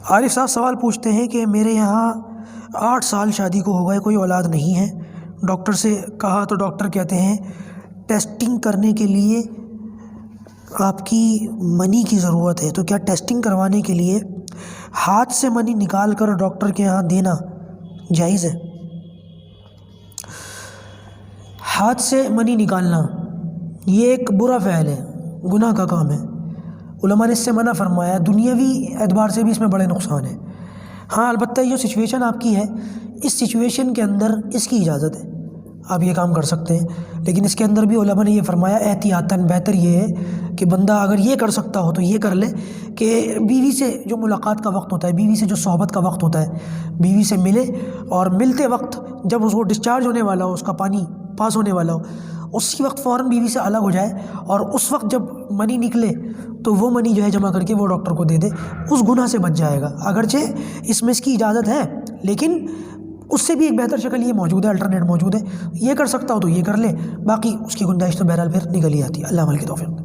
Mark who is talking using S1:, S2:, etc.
S1: عارف صاحب سوال پوچھتے ہیں کہ میرے یہاں 8 سال شادی کو ہو گئے، کوئی اولاد نہیں ہے۔ ڈاکٹر سے کہا تو ڈاکٹر کہتے ہیں ٹیسٹنگ کرنے کے لیے آپ کی منی کی ضرورت ہے، تو کیا ٹیسٹنگ کروانے کے لیے ہاتھ سے منی نکال کر ڈاکٹر کے یہاں دینا جائز ہے؟ ہاتھ سے منی نکالنا یہ ایک برا فعل ہے، گناہ کا کام ہے۔ علماء نے اس سے منع فرمایا، دنیاوی اعتبار سے بھی اس میں بڑے نقصان ہیں۔ ہاں البتہ یہ جو سچویشن آپ کی ہے، اس سچویشن کے اندر اس کی اجازت ہے، آپ یہ کام کر سکتے ہیں، لیکن اس کے اندر بھی علماء نے یہ فرمایا احتیاطاً بہتر یہ ہے کہ بندہ اگر یہ کر سکتا ہو تو یہ کر لے کہ بیوی سے جو ملاقات کا وقت ہوتا ہے، بیوی سے جو صحبت کا وقت ہوتا ہے، بیوی سے ملے اور ملتے وقت جب اس کو ڈسچارج ہونے والا ہو، اس کا پانی پاس ہونے والا ہو، اسی وقت فوراً بیوی سے الگ ہو جائے، اور اس وقت جب منی نکلے تو وہ منی جو ہے جمع کر کے وہ ڈاکٹر کو دے دے، اس گناہ سے بچ جائے گا۔ اگرچہ اس میں اس کی اجازت ہے، لیکن اس سے بھی ایک بہتر شکل یہ موجود ہے، الٹرنیٹ موجود ہے، یہ کر سکتا ہو تو یہ کر لے، باقی اس کی گنجائش تو بہرحال پھر نکل ہی آتی ہے۔ اللہ عمل کی توفیق۔